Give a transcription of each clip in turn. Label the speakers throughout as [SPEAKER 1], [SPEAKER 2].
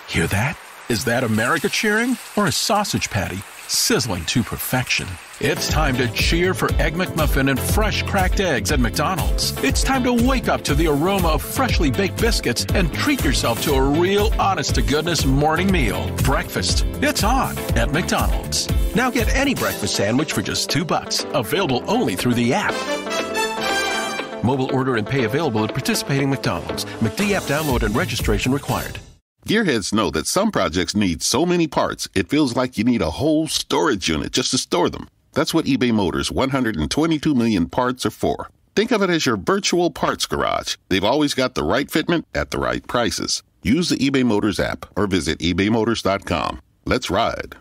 [SPEAKER 1] Hear that? Is that America cheering or a sausage patty sizzling to perfection? It's time to cheer for Egg McMuffin and fresh cracked eggs at McDonald's. It's time to wake up to the aroma of freshly baked biscuits and treat yourself to a real honest-to-goodness morning meal. Breakfast, it's on at McDonald's. Now get any breakfast sandwich for just $2. Available only through the app. Mobile order and pay available at participating McDonald's. McD app download and registration required.
[SPEAKER 2] Gearheads know that some projects need so many parts, it feels like you need a whole storage unit just to store them. That's what eBay Motors' 122 million parts are for. Think of it as your virtual parts garage. They've always got the right fitment at the right prices. Use the eBay Motors app or visit ebaymotors.com. Let's ride.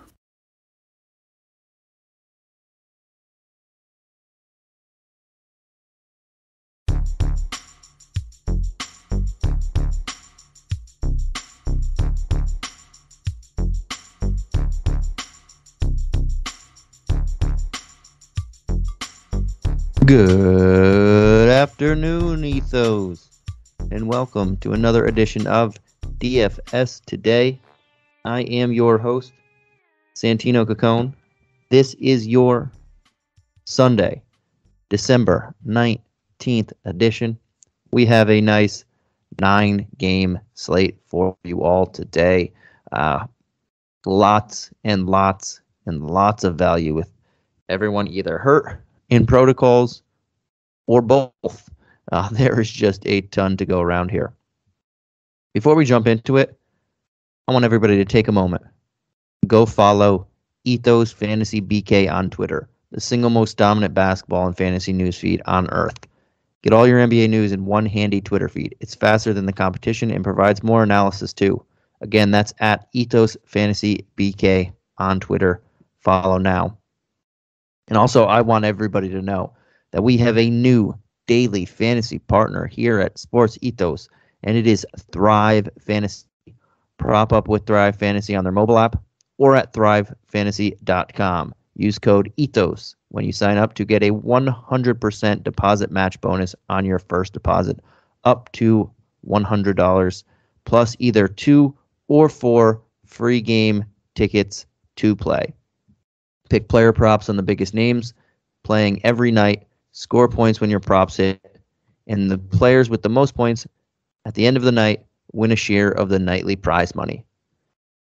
[SPEAKER 3] Good afternoon, Ethos, and welcome to another edition of DFS Today. I am your host, Santino Cacone. This is your Sunday, December 19th edition. We have a nice 9-game slate for you all today. Lots and lots and lots of value with everyone either hurt in protocols or both. There is just a ton to go around here. Before we jump into it, I want everybody to take a moment. Go follow Ethos Fantasy BK on Twitter, the single most dominant basketball and fantasy news feed on earth. Get all your NBA news in one handy Twitter feed. It's faster than the competition and provides more analysis too. Again, that's at Ethos Fantasy BK on Twitter. Follow now. And also, I want everybody to know that we have a new daily fantasy partner here at Sports Ethos, and it is Thrive Fantasy. Prop up with Thrive Fantasy on their mobile app or at thrivefantasy.com. Use code ETHOS when you sign up to get a 100% deposit match bonus on your first deposit up to $100, plus either 2 or 4 free game tickets to play. Pick player props on the biggest names, playing every night, score points when your props hit, and the players with the most points at the end of the night win a share of the nightly prize money.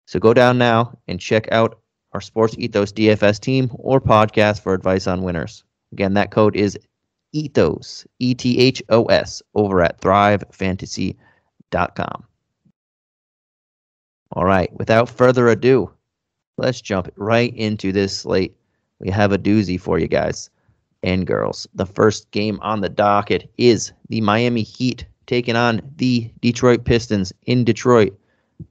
[SPEAKER 3] So go down now and check out our Sports Ethos DFS team or podcast for advice on winners. Again, that code is ETHOS, ETHOS, over at thrivefantasy.com. All right, without further ado, let's jump right into this slate. We have a doozy for you guys and girls. The first game on the docket is the Miami Heat taking on the Detroit Pistons in Detroit.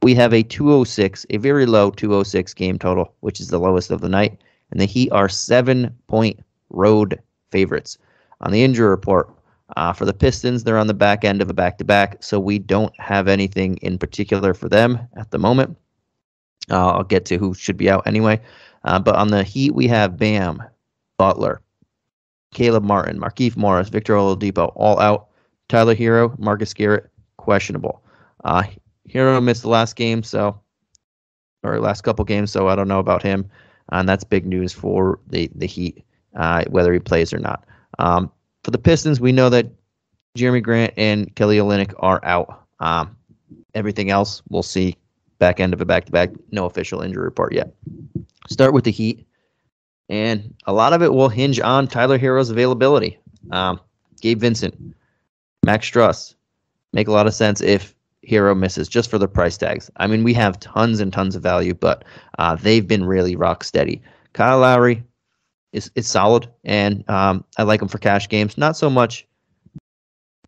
[SPEAKER 3] We have a 206, a very low 206 game total, which is the lowest of the night. And the Heat are 7-point road favorites. On the injury report, for the Pistons, they're on the back end of a back-to-back, so we don't have anything in particular for them at the moment. I'll get to who should be out anyway. But on the Heat, we have Bam, Butler, Caleb Martin, Markieff Morris, Victor Oladipo, all out. Tyler Hero, Marcus Garrett, questionable. Hero missed the last couple games, so I don't know about him. And that's big news for the Heat, whether he plays or not. For the Pistons, we know that Jeremy Grant and Kelly Olynyk are out. Everything else, we'll see. Back end of a back-to-back, no official injury report yet. Start with the Heat, and a lot of it will hinge on Tyler Hero's availability. Gabe Vincent, Max Struss, make a lot of sense if Hero misses, just for the price tags. I mean, we have tons and tons of value, but they've been really rock steady. Kyle Lowry is solid, and I like him for cash games. Not so much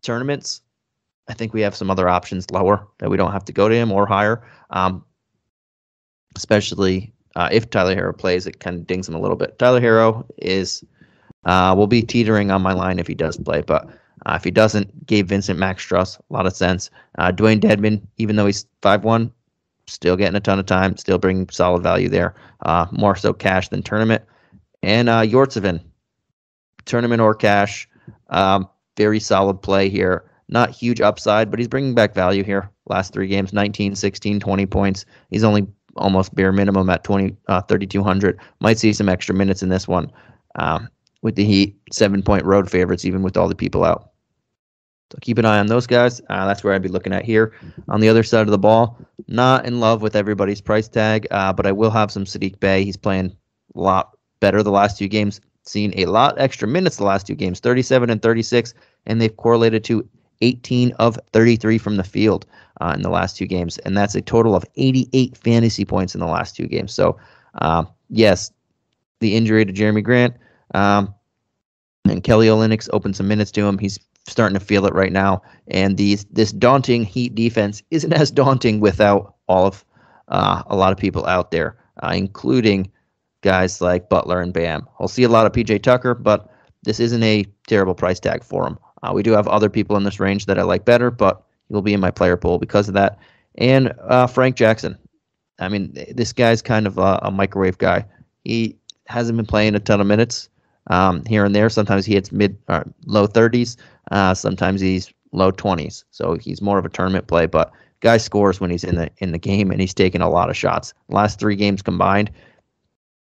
[SPEAKER 3] tournaments. I think we have some other options lower that we don't have to go to him or higher. Especially if Tyler Hero plays, it kind of dings him a little bit. Tyler Hero will be teetering on my line if he does play, but if he doesn't, Gabe Vincent, Max Struss, a lot of sense. Dwayne Dedmon, even though he's 5'1", still getting a ton of time, still bringing solid value there. More so cash than tournament. And Yortsevin, tournament or cash, very solid play here. Not huge upside, but he's bringing back value here. Last 3 games, 19, 16, 20 points. He's only almost bare minimum at 3,200. Might see some extra minutes in this one with the Heat. 7-point road favorites, even with all the people out. So keep an eye on those guys. That's where I'd be looking at here. On the other side of the ball, not in love with everybody's price tag, but I will have some Sadiq Bey. He's playing a lot better the last 2 games. Seen a lot extra minutes the last 2 games, 37 and 36, and they've correlated to 18 of 33 from the field in the last 2 games, and that's a total of 88 fantasy points in the last 2 games. So, yes, the injury to Jeremy Grant and Kelly Olynyk's opened some minutes to him. He's starting to feel it right now, and this daunting Heat defense isn't as daunting without all of a lot of people out there, including guys like Butler and Bam. We'll see a lot of PJ Tucker, but this isn't a terrible price tag for him. We do have other people in this range that I like better, but he will be in my player pool because of that. And Frank Jackson. I mean, this guy's kind of a microwave guy. He hasn't been playing a ton of minutes here and there. Sometimes he hits low 30s. Sometimes he's low 20s. So he's more of a tournament play, but guy scores when he's in the game, and he's taken a lot of shots. Last 3 games combined,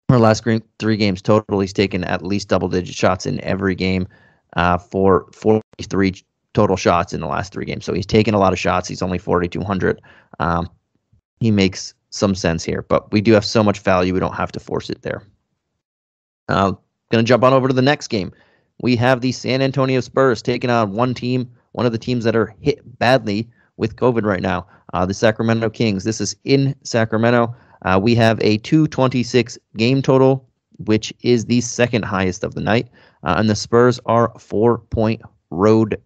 [SPEAKER 3] or last 3 games total, he's taken at least double-digit shots in every game. For 43 total shots in the last 3 games. So he's taken a lot of shots. He's only 4,200. He makes some sense here, but we do have so much value, we don't have to force it there. Going to jump on over to the next game. We have the San Antonio Spurs taking on one of the teams that are hit badly with COVID right now, the Sacramento Kings. This is in Sacramento. We have a 226 game total, which is the second highest of the night. And the Spurs are 4-point road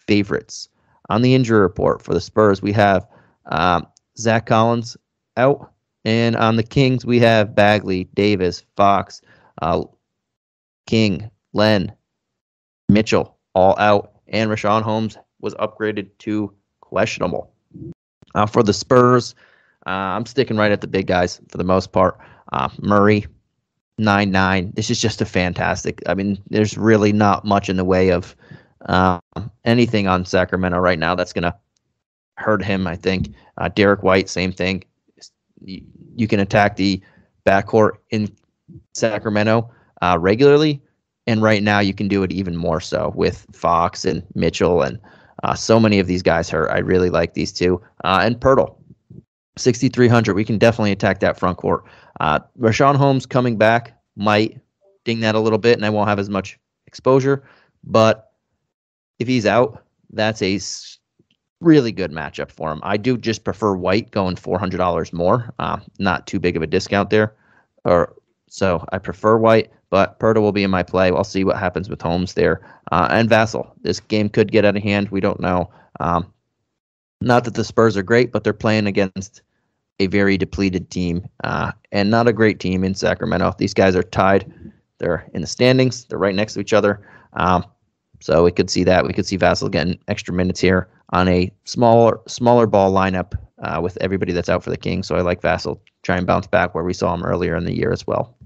[SPEAKER 3] favorites. On the injury report for the Spurs, we have Zach Collins out. And on the Kings, we have Bagley, Davis, Fox, King, Len, Mitchell, all out. And Rashawn Holmes was upgraded to questionable. For the Spurs, I'm sticking right at the big guys for the most part. Murray, 9-9. This is just a fantastic. I mean, there's really not much in the way of anything on Sacramento right now that's going to hurt him, I think. Derek White, same thing. You can attack the backcourt in Sacramento regularly, and right now you can do it even more so with Fox and Mitchell, and so many of these guys hurt. I really like these two. And Pirtle, 6,300. We can definitely attack that front court. Rashawn Holmes coming back might ding that a little bit, and I won't have as much exposure. But if he's out, that's a really good matchup for him. I do just prefer White going $400 more. Not too big of a discount there. So I prefer White, but Pirtle will be in my play. I'll see what happens with Holmes there. And Vassell. This game could get out of hand. We don't know. Not that the Spurs are great, but they're playing against a very depleted team and not a great team in Sacramento. These guys are tied. They're in the standings. They're right next to each other. So we could see that. We could see Vassell getting extra minutes here on a smaller ball lineup with everybody that's out for the Kings. So I like Vassell try and bounce back where we saw him earlier in the year as well.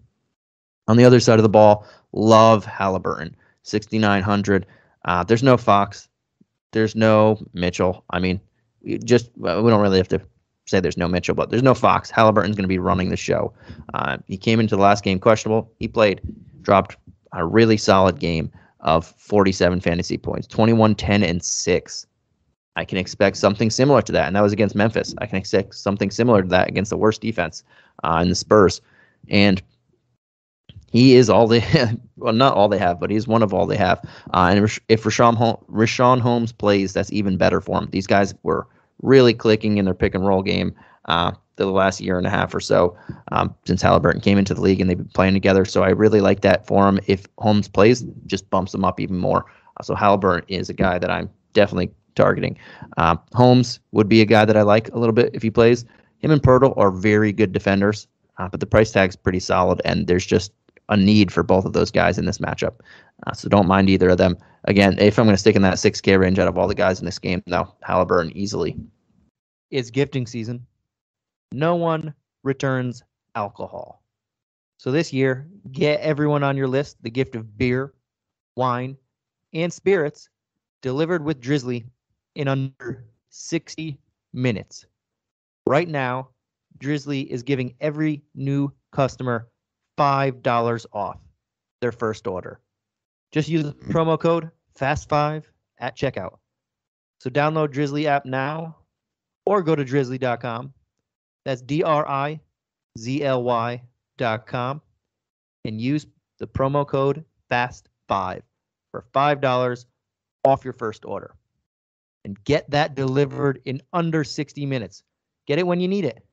[SPEAKER 3] On the other side of the ball, love Halliburton, 6,900. There's no Fox. There's no Mitchell. I mean, we don't really have to say there's no Mitchell, but there's no Fox. Halliburton's going to be running the show. He came into the last game questionable. He dropped a really solid game of 47 fantasy points, 21, 10, and 6. I can expect something similar to that, and that was against Memphis. I can expect something similar to that against the worst defense in the Spurs. And he is all they have. Well, not all they have, but he's one of all they have. And if Rashawn Holmes plays, that's even better for him. These guys were really clicking in their pick and roll game the last year and a half or so since Halliburton came into the league, and they've been playing together. So I really like that for him. If Holmes plays, just bumps him up even more. So Halliburton is a guy that I'm definitely targeting. Holmes would be a guy that I like a little bit if he plays. Him and Pirtle are very good defenders, but the price tag's pretty solid, and there's just a need for both of those guys in this matchup. So don't mind either of them. Again, if I'm going to stick in that 6K range out of all the guys in this game, no, Halliburton easily. It's gifting season. No one returns alcohol. So this year, get everyone on your list the gift of beer, wine, and spirits delivered with Drizzly in under 60 minutes. Right now, Drizzly is giving every new customer $5 off their first order. Just use the promo code FAST5 at checkout. So download Drizzly app now or go to drizzly.com. That's DRIZLY.com and use the promo code FAST5 for $5 off your first order. And get that delivered in under 60 minutes. Get it when you need it.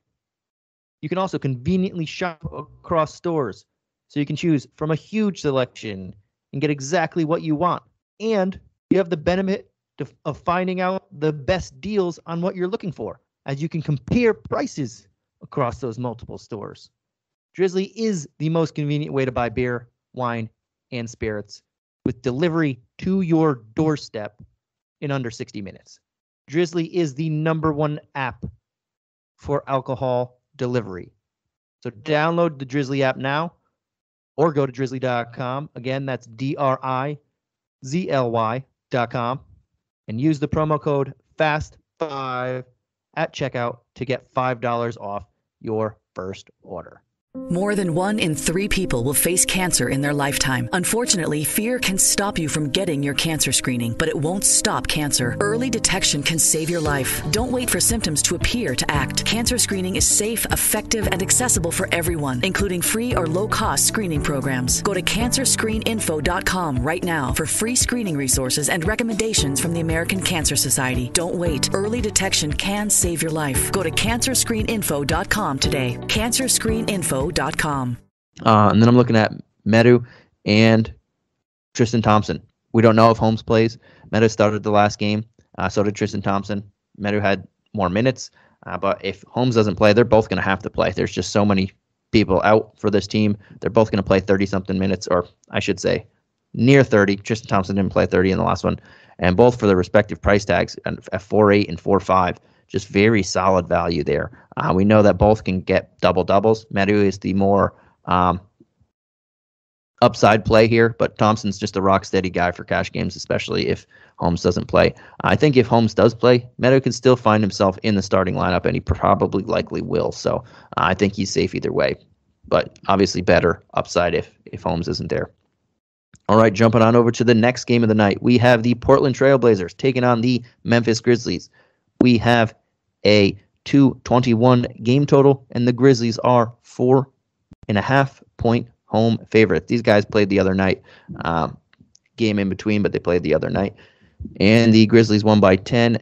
[SPEAKER 3] You can also conveniently shop across stores, so you can choose from a huge selection and get exactly what you want. And you have the benefit of finding out the best deals on what you're looking for, as you can compare prices across those multiple stores. Drizzly is the most convenient way to buy beer, wine, and spirits, with delivery to your doorstep in under 60 minutes. Drizzly is the #1 app for alcohol delivery. So download the Drizzly app now or go to drizzly.com. Again, that's DRIZLY.com and use the promo code FAST5 at checkout to get $5 off your first order.
[SPEAKER 4] More than 1 in 3 people will face cancer in their lifetime. Unfortunately, fear can stop you from getting your cancer screening, but it won't stop cancer. Early detection can save your life. Don't wait for symptoms to appear to act. Cancer screening is safe, effective, and accessible for everyone, including free or low-cost screening programs. Go to cancerscreeninfo.com right now for free screening resources and recommendations from the American Cancer Society. Don't wait. Early detection can save your life. Go to cancerscreeninfo.com today. Cancerscreeninfo.com.
[SPEAKER 3] And then I'm looking at Medu and Tristan Thompson. We don't know if Holmes plays. Medu started the last game. So did Tristan Thompson. Medu had more minutes. But if Holmes doesn't play, they're both going to have to play. There's just so many people out for this team. They're both going to play 30-something minutes, or I should say near 30. Tristan Thompson didn't play 30 in the last one. And both for their respective price tags at 4.8 and 4.5. Just very solid value there. We know that both can get double-doubles. Medu is the more upside play here, but Thompson's just a rock-steady guy for cash games, especially if Holmes doesn't play. I think if Holmes does play, Medu can still find himself in the starting lineup, and he probably likely will. So I think he's safe either way, but obviously better upside if Holmes isn't there. All right, jumping on over to the next game of the night. We have the Portland Trail Blazers taking on the Memphis Grizzlies. We have a 221 game total, and the Grizzlies are 4.5-point home favorites. These guys played the other night. Game in between, but they played the other night. And the Grizzlies won by 10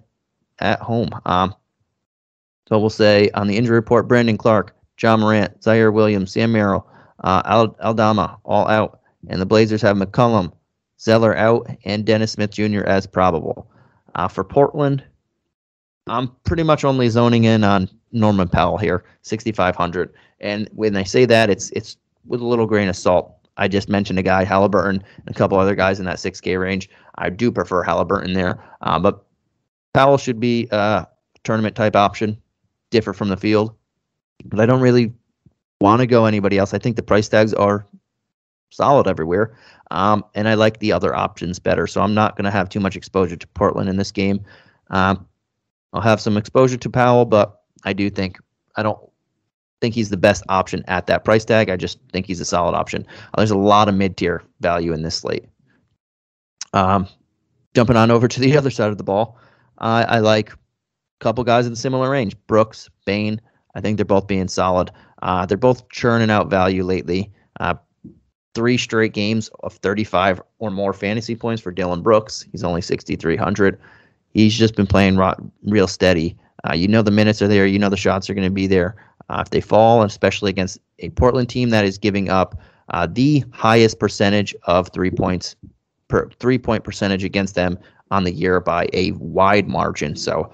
[SPEAKER 3] at home. So we'll say on the injury report, Brandon Clark, John Morant, Zaire Williams, Sam Merrill, Aldama all out. And the Blazers have McCollum, Zeller out, and Dennis Smith Jr. as probable. For Portland, I'm pretty much only zoning in on Norman Powell here, 6,500. And when I say that, it's with a little grain of salt. I just mentioned a guy, Halliburton, and a couple other guys in that 6K range. I do prefer Halliburton there. But Powell should be a tournament-type option, differ from the field. But I don't really want to go anybody else. I think the price tags are solid everywhere. And I like the other options better. So I'm not going to have too much exposure to Portland in this game. I'll have some exposure to Powell, but I don't think he's the best option at that price tag. I just think he's a solid option. There's a lot of mid-tier value in this slate. Jumping on over to the other side of the ball, I like a couple guys in similar range. Brooks, Bane, I think they're both being solid. They're both churning out value lately. 3 straight games of 35 or more fantasy points for Dylan Brooks. He's only 6,300. He's just been playing real steady. The minutes are there. The shots are going to be there. If they fall, especially against a Portland team that is giving up the highest percentage of 3-point percentage against them on the year by a wide margin. So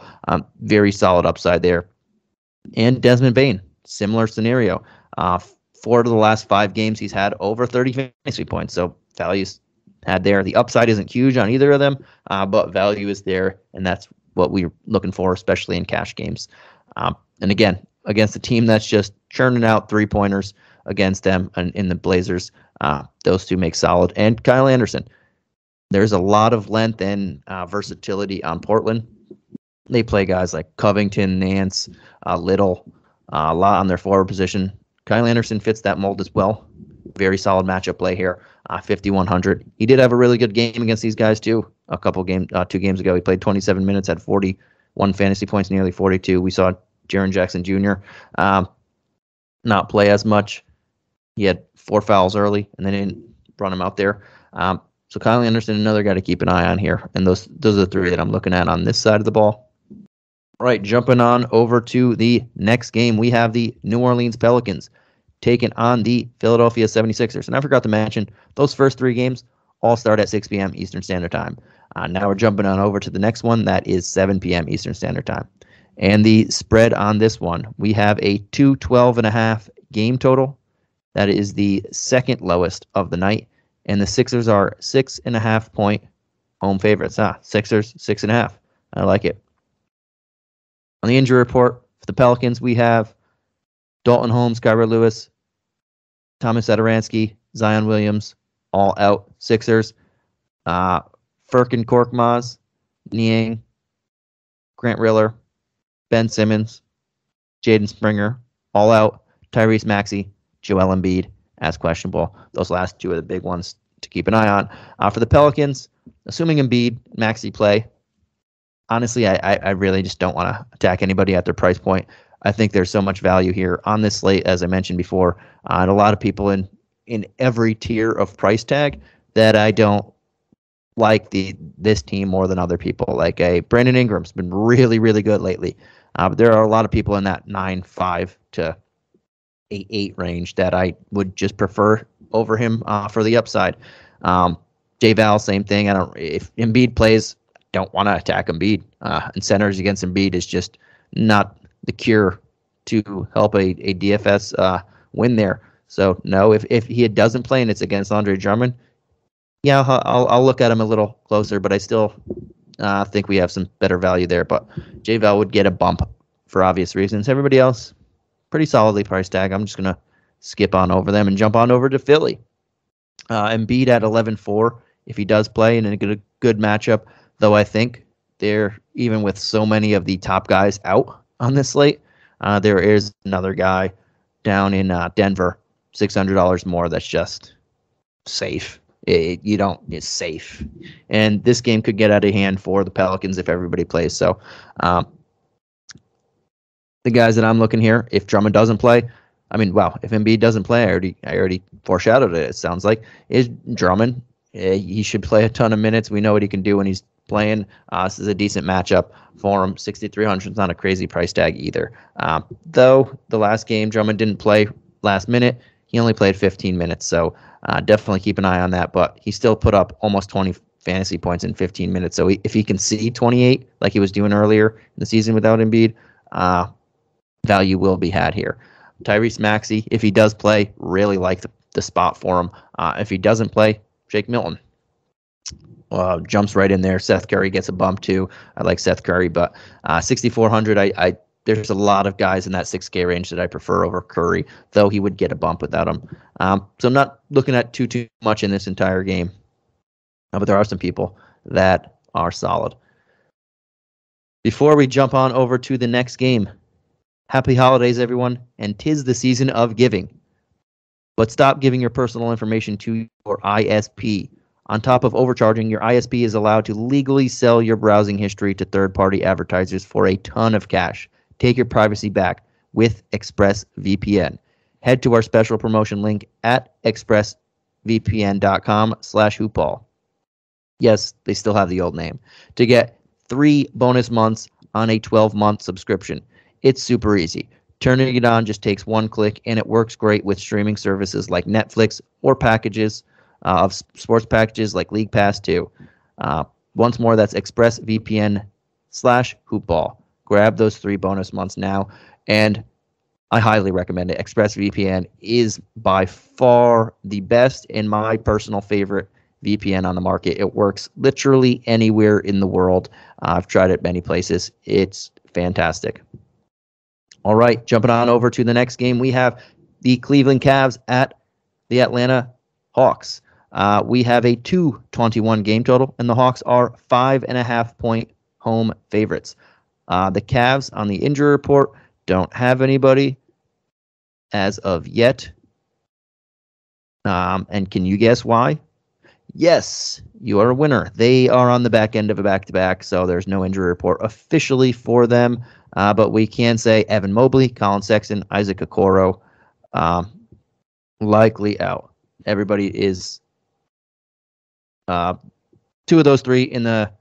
[SPEAKER 3] very solid upside there. And Desmond Bane, similar scenario. 4 of the last 5 games, he's had over 30 fantasy points. So value's had there. The upside isn't huge on either of them, but value is there, and that's what we're looking for, especially in cash games. And again, against a team that's just churning out 3-pointers against them and in the Blazers, those two make solid. And Kyle Anderson, there's a lot of length and versatility on Portland. They play guys like Covington, Nance, Little, a lot on their forward position. Kyle Anderson fits that mold as well. Very solid matchup play here. 5,100. He did have a really good game against these guys too. 2 games ago, he played 27 minutes, had 41 fantasy points, nearly 42. We saw Jaren Jackson Jr. Not play as much. He had 4 fouls early, and they didn't run him out there. So Kyle Anderson, another guy to keep an eye on here. And those are the 3 that I'm looking at on this side of the ball. All right, jumping on over to the next game, we have the New Orleans Pelicans taking on the Philadelphia 76ers. And I forgot to mention, those first 3 games all start at 6 p.m. Eastern Standard Time. Now we're jumping on over to the next one. That is 7 p.m. Eastern Standard Time. And the spread on this one, we have a 212.5 game total. That is the second lowest of the night. And the Sixers are 6.5 point home favorites. Sixers, 6.5. I like it. On the injury report for the Pelicans, we have Dalton Holmes, Kyra Lewis, Thomas Satoransky, Zion Williams, all out. Sixers, Furkan Korkmaz, Niang, Grant Riller, Ben Simmons, Jaden Springer, all out. Tyrese Maxey, Joel Embiid as questionable. Those last 2 are the big ones to keep an eye on. For the Pelicans, assuming Embiid, Maxey play, honestly, I really just don't want to attack anybody at their price point. I think there's so much value here on this slate, as I mentioned before, and a lot of people in every tier of price tag that I don't like this team more than other people. Like Brandon Ingram's been really, really good lately. But there are a lot of people in that 9.5 to 8.8 range that I would just prefer over him for the upside. J-Val, same thing. If Embiid plays, don't want to attack Embiid. And centers against Embiid is just not the cure to help a DFS win there. So no, if he doesn't play and it's against Andre Drummond, yeah, I'll look at him a little closer, but I still think we have some better value there. But J-Val would get a bump for obvious reasons. Everybody else, pretty solidly price tag. I'm just going to skip on over them and jump on over to Philly. Embiid at 11.4 if he does play in a good matchup, though I think they're, even with so many of the top guys out on this slate, there is another guy down in Denver, $600 more, that's just safe. It's safe. And this game could get out of hand for the Pelicans if everybody plays. So the guys that I'm looking here, if Drummond doesn't play, if Embiid doesn't play, I already foreshadowed it sounds like, is Drummond. He should play a ton of minutes. We know what he can do when he's playing. This is a decent matchup for him. 6,300 is not a crazy price tag either. Though the last game, Drummond didn't play last minute. He only played 15 minutes, so definitely keep an eye on that. But he still put up almost 20 fantasy points in 15 minutes. So if he can see 28 like he was doing earlier in the season without Embiid, value will be had here. Tyrese Maxey, if he does play, really like the spot for him. If he doesn't play, Jake Milton jumps right in there. Seth Curry gets a bump too. I like Seth Curry, but 6,400, there's a lot of guys in that 6K range that I prefer over Curry, though he would get a bump without him. So I'm not looking at too much in this entire game, but there are some people that are solid. Before we jump on over to the next game, happy holidays, everyone, and 'tis the season of giving. But stop giving your personal information to your ISP. On top of overcharging, your ISP is allowed to legally sell your browsing history to third-party advertisers for a ton of cash. Take your privacy back with ExpressVPN. Head to our special promotion link at expressvpn.com/hoopball. Yes, they still have the old name. To get 3 bonus months on a 12-month subscription. It's super easy. Turning it on just takes 1 click, and it works great with streaming services like Netflix or packages of sports packages like League Pass too. Once more, that's ExpressVPN/hoopball. Grab those 3 bonus months now, and I highly recommend it. ExpressVPN is by far the best and my personal favorite VPN on the market. It works literally anywhere in the world. I've tried it many places. It's fantastic. All right, jumping on over to the next game, we have the Cleveland Cavs at the Atlanta Hawks. We have a 221 game total, and the Hawks are 5.5 point home favorites. The Cavs on the injury report don't have anybody as of yet. And can you guess why? Yes, you are a winner. They are on the back end of a back-to-back, so there's no injury report officially for them. But we can say Evan Mobley, Colin Sexton, Isaac Okoro, likely out. Everybody is two of those three in the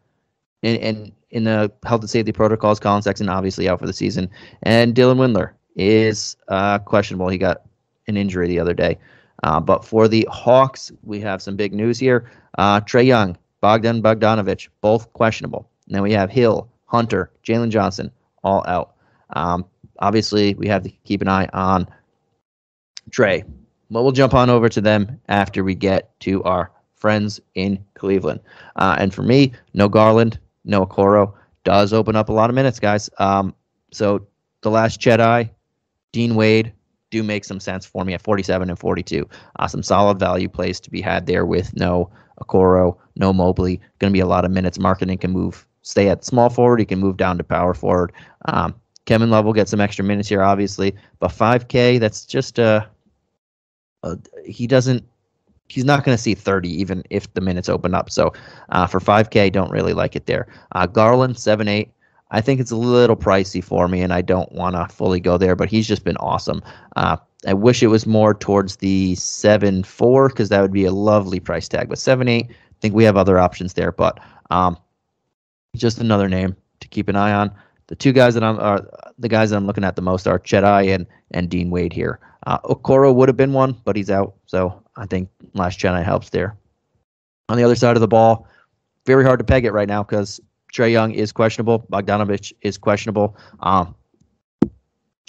[SPEAKER 3] health and safety protocols. Colin Sexton obviously out for the season, and Dylan Windler is questionable. He got an injury the other day. But for the Hawks, we have some big news here. Trae Young, Bogdanovich, both questionable. And then we have Hill, Hunter, Jalen Johnson, all out. Obviously, we have to keep an eye on Trae. But we'll jump on over to them after we get to our friends in Cleveland. And for me, no Garland, no Okoro does open up a lot of minutes, guys. So the last Jedi, Dean Wade, do make some sense for me at 47 and 42. Some solid value plays to be had there with no Okoro, no Mobley. Going to be a lot of minutes. Marketing can stay at small forward. He can move down to power forward. Kevin Love will get some extra minutes here, obviously. But 5K, that's just he's not going to see 30 even if the minutes open up. So for 5K, don't really like it there. Garland, 7-8. I think it's a little pricey for me, and I don't want to fully go there, but he's just been awesome. I wish it was more towards the 7-4 because that would be a lovely price tag. But 7-8, I think we have other options there. But just another name to keep an eye on. The guys that I'm looking at the most are Jedi and Dean Wade here. Okoro would have been one, but he's out, so I think last Jedi helps there. On the other side of the ball, very hard to peg it right now because Trae Young is questionable. Bogdanovich is questionable. Trae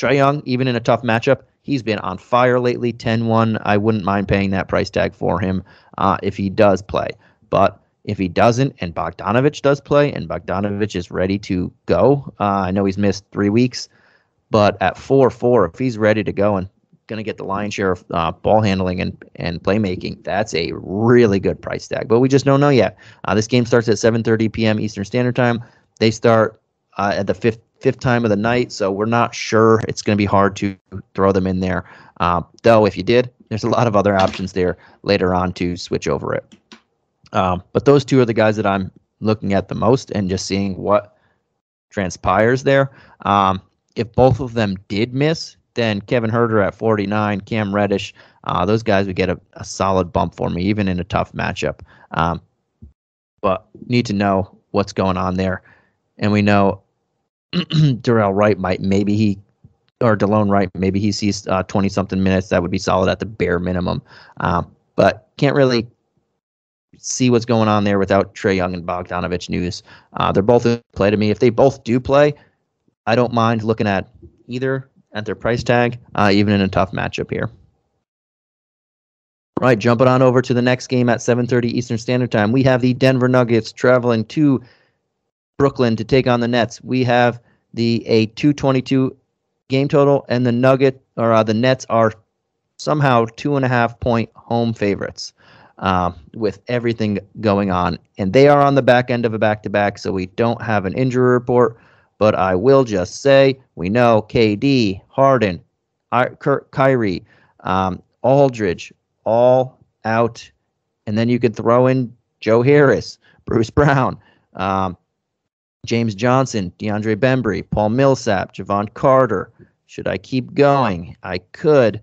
[SPEAKER 3] Young, even in a tough matchup, he's been on fire lately, 10-1. I wouldn't mind paying that price tag for him if he does play. But if he doesn't and Bogdanovich does play and Bogdanovich is ready to go, I know he's missed 3 weeks, but at 4-4, if he's ready to go and going to get the lion's share of ball handling and playmaking, that's a really good price tag. But we just don't know yet. This game starts at 7:30 p.m. Eastern Standard Time. They start at the fifth time of the night, so we're not sure. It's going to be hard to throw them in there. Though if you did, there's a lot of other options there later on to switch over it. But those two are the guys that I'm looking at the most and just seeing what transpires there. If both of them did miss, then Kevin Huerter at 49, Cam Reddish, those guys would get a solid bump for me, even in a tough matchup. But need to know what's going on there. And we know Darrell Wright DeLone Wright, maybe he sees 20-something minutes. That would be solid at the bare minimum. But can't really see what's going on there without Trae Young and Bogdanovich news. They're both in play to me. If they both do play, I don't mind looking at either at their price tag, even in a tough matchup here. All right, jumping on over to the next game at 7:30 Eastern Standard Time. We have the Denver Nuggets traveling to Brooklyn to take on the Nets. We have a 222 game total, and the Nets are somehow 2.5-point home favorites with everything going on. And they are on the back end of a back-to-back, so we don't have an injury report. But I will just say, we know KD, Harden, Kyrie, Aldridge, all out. And then you could throw in Joe Harris, Bruce Brown, James Johnson, DeAndre Bembry, Paul Millsap, Javon Carter. Should I keep going? I could.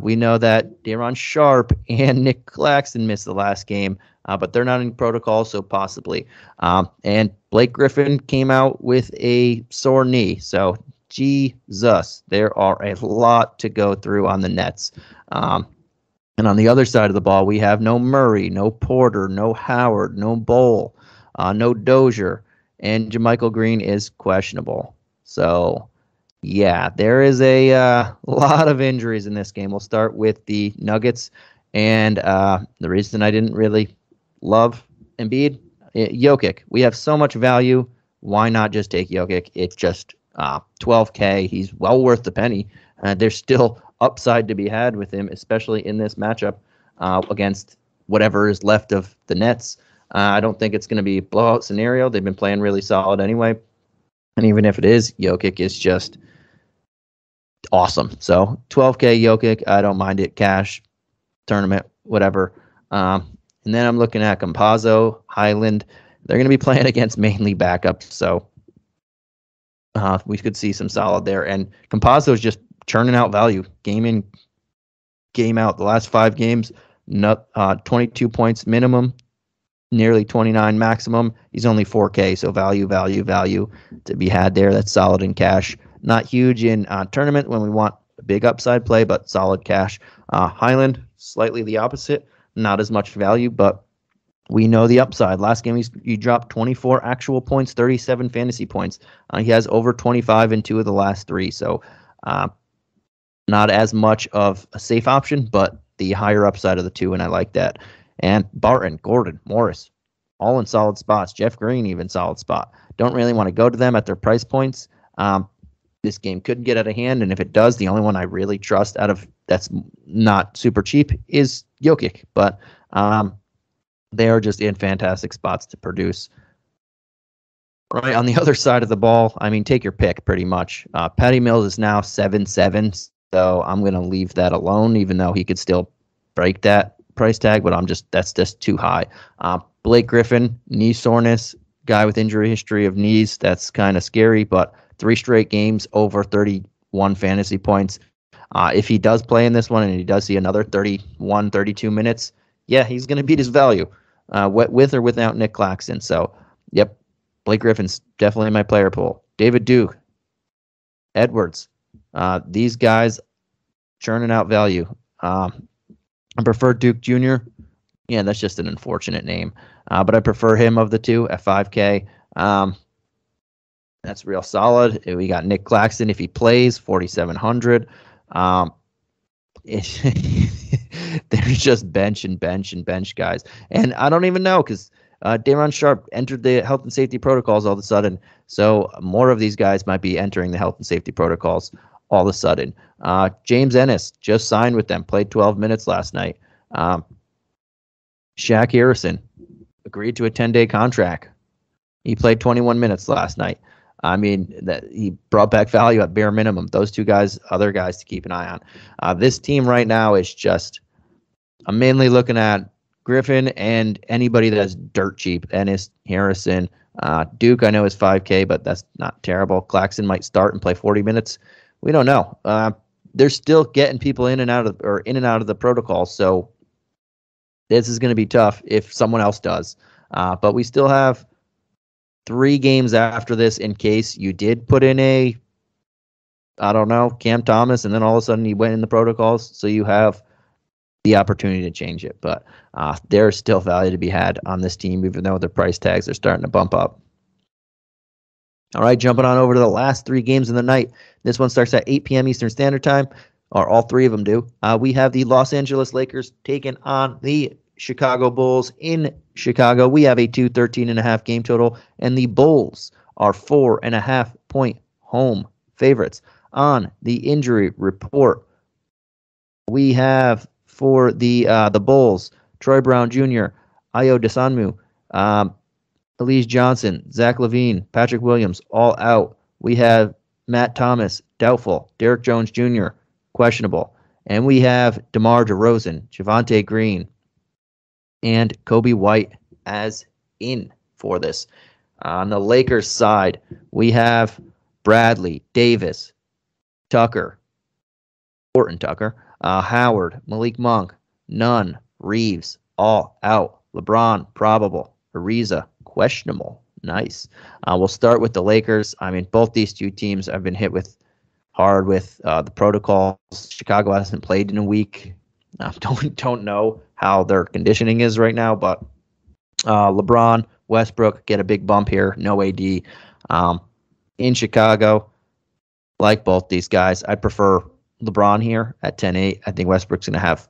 [SPEAKER 3] We know that Daron Sharp and Nick Claxton missed the last game, but they're not in protocol, so possibly. And Blake Griffin came out with a sore knee, so Jesus, there are a lot to go through on the Nets. And on the other side of the ball, we have no Murray, no Porter, no Howard, no Bol, no Dozier, and JaMychal Green is questionable. So, yeah, there is a lot of injuries in this game. We'll start with the Nuggets, and the reason I didn't really love Embiid, Jokic. We have so much value. Why not just take Jokic? It's just $12K. He's well worth the penny. There's still upside to be had with him, especially in this matchup against whatever is left of the Nets. I don't think it's going to be a blowout scenario. They've been playing really solid anyway. And even if it is, Jokic is just awesome. So 12K Jokic, I don't mind it. Cash, tournament, whatever. And then I'm looking at Campazzo, Highland. They're going to be playing against mainly backups, so we could see some solid there. And Campazzo is just churning out value, game in, game out. The last 5 games, 22 points minimum, nearly 29 maximum. He's only 4K, so value to be had there. That's solid in cash. Not huge in tournament when we want a big upside play, but solid cash. Highland, slightly the opposite. Not as much value, but we know the upside. Last game, he dropped 24 actual points, 37 fantasy points. He has over 25 in 2 of the last 3, so not as much of a safe option, but the higher upside of the 2, and I like that. And Barton, Gordon, Morris, all in solid spots. Jeff Green, even solid spot. Don't really want to go to them at their price points. This game could get out of hand, and if it does, the only one I really trust out of that's not super cheap is Jokic. But they are just in fantastic spots to produce. Right on the other side of the ball, I mean, take your pick pretty much. Patty Mills is now 7-7, so I'm going to leave that alone, even though he could still break that price tag, but that's just too high. Blake Griffin, knee soreness, guy with injury history of knees. That's kind of scary, but 3 straight games over 31 fantasy points. If he does play in this one and he does see another 31, 32 minutes, yeah, he's going to beat his value with or without Nick Claxton. So, yep, Blake Griffin's definitely in my player pool. David Duke, Edwards, these guys churning out value. I prefer Duke Jr. Yeah, that's just an unfortunate name. But I prefer him of the 2 at 5K. That's real solid. We got Nick Claxton if he plays, 4,700. There's just bench guys. And I don't even know because Daron Sharp entered the health and safety protocols all of a sudden. So more of these guys might be entering the health and safety protocols all of a sudden. James Ennis just signed with them, played 12 minutes last night. Shaq Harrison agreed to a 10-day contract. He played 21 minutes last night. I mean, that he brought back value at bare minimum. Those 2 guys, other guys to keep an eye on. This team right now is just, I'm mainly looking at Griffin and anybody that's dirt cheap. Ennis, Harrison, Duke I know is 5K, but that's not terrible. Claxton might start and play 40 minutes. We don't know. They're still getting people in and out of the protocol, so this is going to be tough if someone else does. But we still have 3 games after this in case you did put in Cam Thomas, and then all of a sudden he went in the protocols. So you have the opportunity to change it. But there's still value to be had on this team, even though their price tags are starting to bump up. All right, jumping on over to the last 3 games of the night. This one starts at 8 p.m. Eastern Standard Time, or all 3 of them do. We have the Los Angeles Lakers taking on the Chicago Bulls in Chicago. We have a 213.5 game total, and the Bulls are 4.5 point home favorites. On the injury report, we have for the Bulls, Troy Brown Jr., Ayo Dosunmu, Elise Johnson, Zach LaVine, Patrick Williams, all out. We have Matt Thomas, doubtful. Derek Jones Jr., questionable. And we have DeMar DeRozan, Javonte Green, and Kobe White as in for this. On the Lakers side, we have Bradley, Davis, Tucker, Horton Tucker, Howard, Malik Monk, Nunn, Reeves, all out. LeBron, probable. Ariza, questionable. Nice. We'll start with the Lakers. I mean, both these 2 teams have been hit hard with the protocols. Chicago hasn't played in a week. Don't know how their conditioning is right now, but LeBron, Westbrook get a big bump here. No AD. In Chicago, like both these guys, I prefer LeBron here at 10-8. I think Westbrook's going to have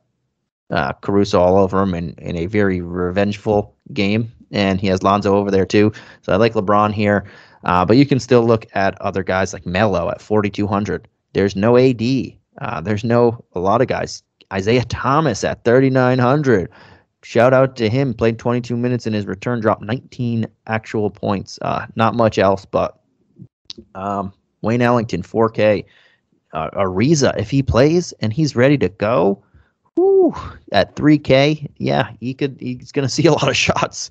[SPEAKER 3] Caruso all over him in a very revengeful game, and he has Lonzo over there too. So I like LeBron here, but you can still look at other guys like Melo at 4,200. There's no AD. There's a lot of guys. Isaiah Thomas at 3,900. Shout out to him. Played 22 minutes in his return, dropped 19 actual points. Not much else, but Wayne Ellington, 4K. Ariza, if he plays and he's ready to go, whoo, at 3K, yeah, he's going to see a lot of shots.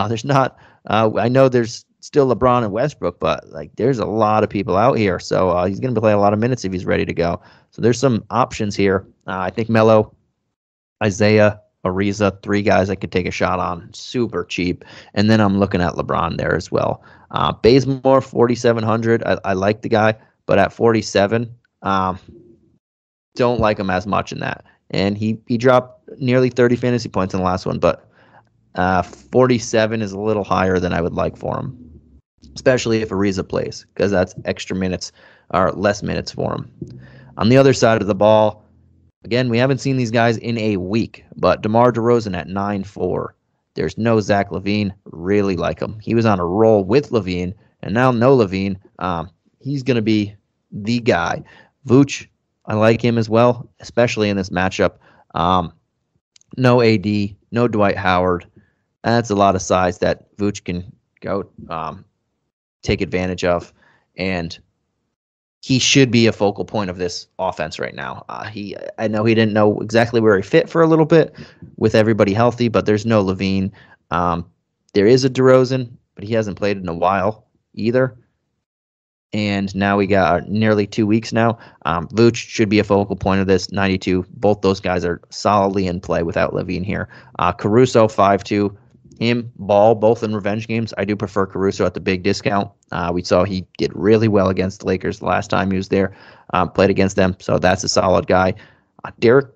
[SPEAKER 3] There's not, I know there's still LeBron and Westbrook, but like there's a lot of people out here. So he's going to play a lot of minutes if he's ready to go. So there's some options here. I think Melo, Isaiah, Ariza, 3 guys I could take a shot on, super cheap. And then I'm looking at LeBron there as well. Bazemore, 4,700. I like the guy, but at 47, don't like him as much in that. And he dropped nearly 30 fantasy points in the last one, but 47 is a little higher than I would like for him, especially if Ariza plays, because that's extra minutes or less minutes for him. On the other side of the ball, again, we haven't seen these guys in a week, but DeMar DeRozan at 9.4. There's no Zach LaVine. Really like him. He was on a roll with LaVine, and now no LaVine. He's going to be the guy. Vooch, I like him as well, especially in this matchup. No AD, no Dwight Howard. That's a lot of size that Vooch can go take advantage of, and he should be a focal point of this offense right now. I know he didn't know exactly where he fit for a little bit with everybody healthy, but there's no LaVine. There is a DeRozan, but he hasn't played in a while either. And now we got nearly 2 weeks now. Vooch should be a focal point of this, 92. Both those guys are solidly in play without LaVine here. Caruso, 5.2. Him, Ball, both in revenge games. I do prefer Caruso at the big discount. We saw he did really well against the Lakers the last time he was there, played against them. So that's a solid guy. Derek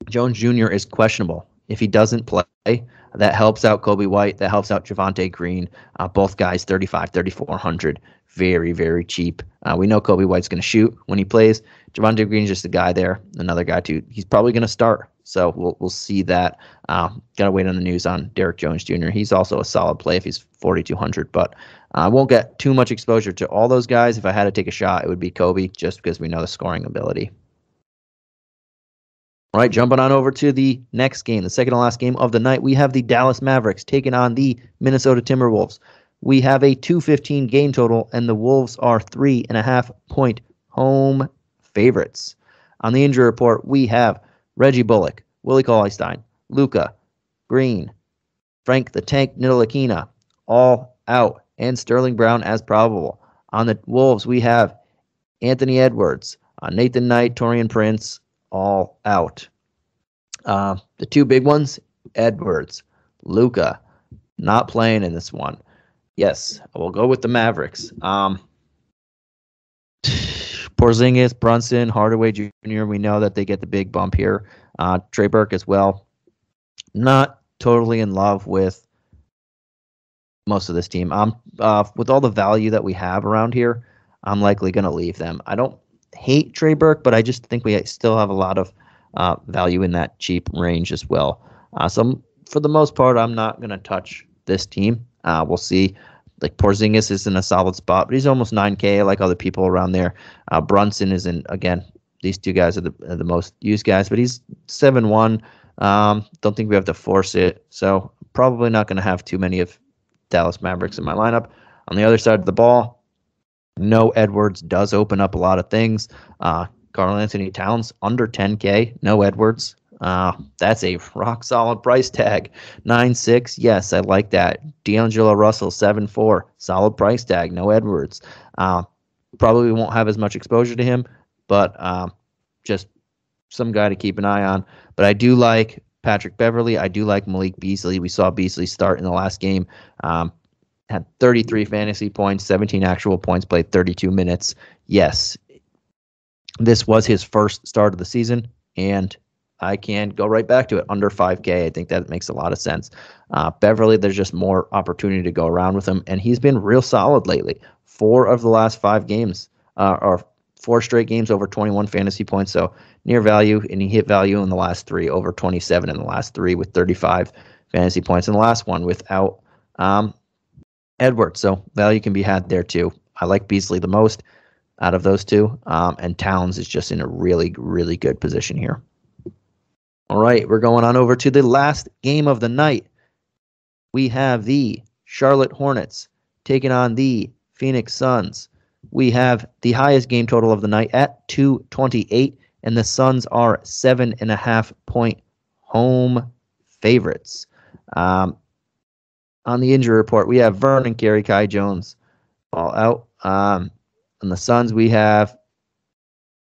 [SPEAKER 3] Jones Jr. is questionable. If he doesn't play, that helps out Kobe White. That helps out Javonte Green. Both guys, 3,400. Very, very cheap. We know Kobe White's going to shoot when he plays. Javonte Green's just a guy there. Another guy, too. He's probably going to start. So we'll see that. Got to wait on the news on Derek Jones Jr. He's also a solid play if he's 4,200. But I won't get too much exposure to all those guys. If I had to take a shot, it would be Kobe, just because we know the scoring ability. All right, jumping on over to the next game, the second to last game of the night. We have the Dallas Mavericks taking on the Minnesota Timberwolves. We have a 215 game total, and the Wolves are 3.5-point home favorites. On the injury report, we have Reggie Bullock, Willie Cauley-Stein, Luka, Green, Frank the Tank Ntilikina, all out, and Sterling Brown as probable. On the Wolves, we have Anthony Edwards, Nathan Knight, Taurean Prince, all out. The two big ones, Edwards, Luka, not playing in this one. Yes, we'll go with the Mavericks. Porzingis, Brunson, Hardaway Jr., we know that they get the big bump here. Trey Burke as well. Not totally in love with most of this team. With all the value that we have around here, I'm likely going to leave them. I don't hate Trey Burke, but I just think we still have a lot of value in that cheap range as well. So for the most part, I'm not going to touch this team. We'll see. Like Porzingis is in a solid spot, but he's almost 9K. I like other people around there. Brunson is in, again, these two guys are the most used guys, but he's 7-1. Don't think we have to force it. So probably not going to have too many of Dallas Mavericks in my lineup. On the other side of the ball, no Edwards does open up a lot of things. Karl Anthony Towns under 10K. No Edwards. That's a rock solid price tag. 9.6. Yes, I like that. D'Angelo Russell 7.4. Solid price tag. No Edwards. Probably won't have as much exposure to him, but just some guy to keep an eye on. But I do like Patrick Beverley. I do like Malik Beasley. We saw Beasley start in the last game. Had 33 fantasy points, 17 actual points, played 32 minutes. Yes, this was his first start of the season, and I can go right back to it, under 5K. I think that makes a lot of sense. Beverly, there's just more opportunity to go around with him, and he's been real solid lately. 4 of the last 5 games, or 4 straight games over 21 fantasy points, so near value, and he hit value in the last 3, over 27 in the last 3 with 35 fantasy points in the last one without Edwards, so value can be had there too. I like Beasley the most out of those two, and Towns is just in a really, really good position here. All right, we're going on over to the last game of the night. We have the Charlotte Hornets taking on the Phoenix Suns. we have the highest game total of the night at 228, and the Suns are 7.5-point home favorites. On the injury report, we have Vernon Carey, Kai Jones all out. On the Suns, we have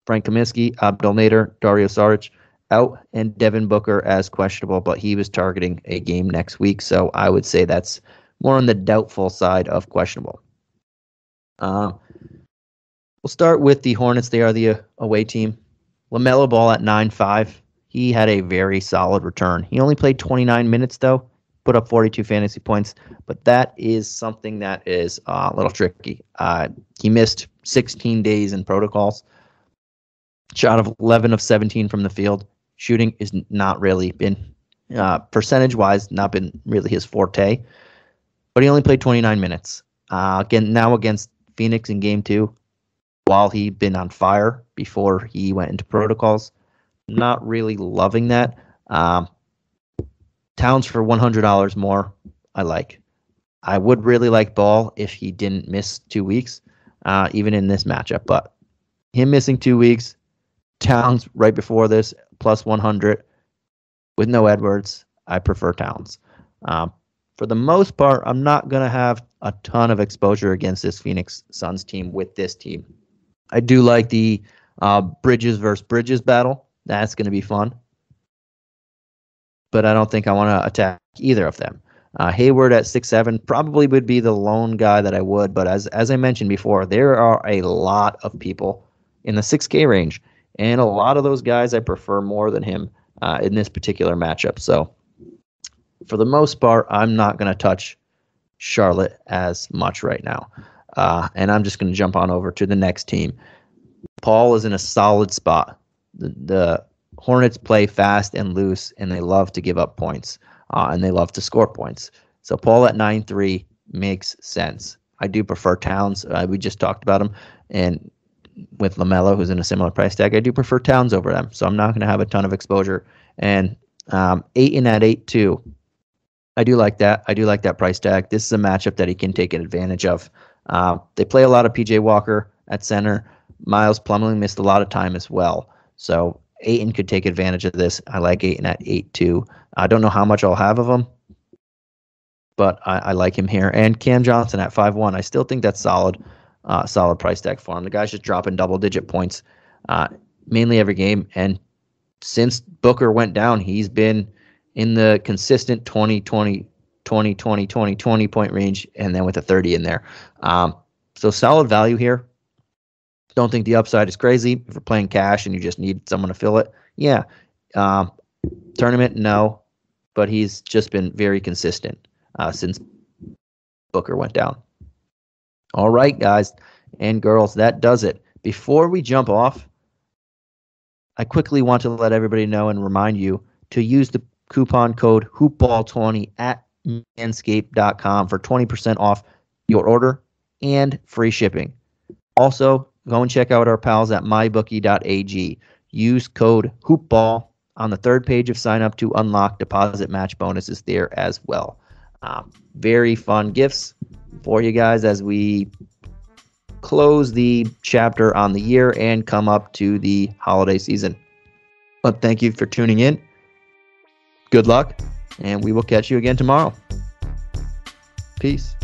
[SPEAKER 3] Frank Kaminsky, Abdel Nader, Dario Saric out, and Devin Booker as questionable, but he was targeting a game next week, so I would say that's more on the doubtful side of questionable. We'll start with the Hornets. They are the away team. LaMelo Ball at 9.5. He had a very solid return. He only played 29 minutes, though, put up 42 fantasy points, but that is something that is a little tricky. He missed 16 days in protocols. Shot of 11 of 17 from the field. Shooting is not really been, percentage-wise, not been really his forte. But he only played 29 minutes. Now against Phoenix in Game 2, while he'd been on fire before he went into protocols. Not really loving that. Towns for $100 more, I like. I would really like Ball if he didn't miss 2 weeks, even in this matchup. But him missing 2 weeks, Towns right before this, plus 100, with no Edwards, I prefer Towns. For the most part, I'm not going to have a ton of exposure against this Phoenix Suns team with this team. I do like the Bridges versus Bridges battle. That's going to be fun. But I don't think I want to attack either of them. Hayward at 6'7" probably would be the lone guy that I would, but as I mentioned before, there are a lot of people in the 6K range, and a lot of those guys I prefer more than him in this particular matchup. So for the most part, I'm not going to touch Charlotte as much right now. And I'm just going to jump on over to the next team. Paul is in a solid spot. The Hornets play fast and loose, and they love to give up points, and they love to score points. So Paul at 9.3 makes sense. I do prefer Towns. We just talked about him. And with LaMelo, who's in a similar price tag, I do prefer Towns over them. So I'm not going to have a ton of exposure. And Ayton at 8.2. I do like that. I do like that price tag. This is a matchup that he can take advantage of. They play a lot of PJ Walker at center. Miles Plumlee missed a lot of time as well. So Ayton could take advantage of this. I like Ayton at 8.2. I don't know how much I'll have of him, but I like him here. And Cam Johnson at 5.1. I still think that's solid price tag for him. The guy's just dropping double-digit points mainly every game. And since Booker went down, he's been in the consistent 20 point range, and then with a 30 in there. So solid value here. Don't think the upside is crazy. If you're playing cash and you just need someone to fill it, yeah. Tournament, no. But he's just been very consistent since Booker went down. All right, guys and girls, that does it. Before we jump off, I quickly want to let everybody know and remind you to use the coupon code hoopball20 at manscaped.com for 20% off your order and free shipping. Also, go and check out our pals at mybookie.ag. Use code hoopball on the third page of sign up to unlock deposit match bonuses there as well. Very fun gifts for you guys as we close the chapter on the year and come up to the holiday season. But thank you for tuning in. Good luck, and we will catch you again tomorrow. Peace.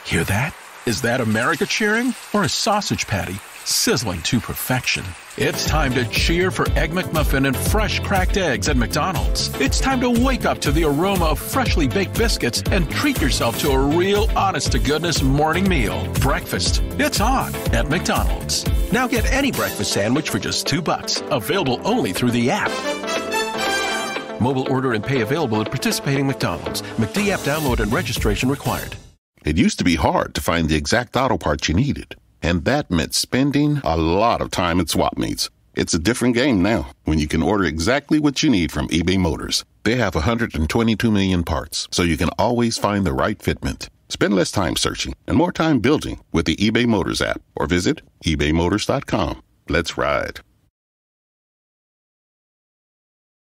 [SPEAKER 1] Hear that? Is that America cheering or a sausage patty sizzling to perfection? It's time to cheer for Egg McMuffin and fresh cracked eggs at McDonald's. It's time to wake up to the aroma of freshly baked biscuits and treat yourself to a real honest-to-goodness morning meal. Breakfast, it's on at McDonald's. Now get any breakfast sandwich for just $2. Available only through the app. Mobile order and pay available at participating McDonald's. McD app download and registration required.
[SPEAKER 2] It used to be hard to find the exact auto parts you needed, and that meant spending a lot of time at swap meets. It's a different game now when you can order exactly what you need from eBay Motors. They have 122 million parts, so you can always find the right fitment. Spend less time searching and more time building with the eBay Motors app or visit ebaymotors.com. Let's ride.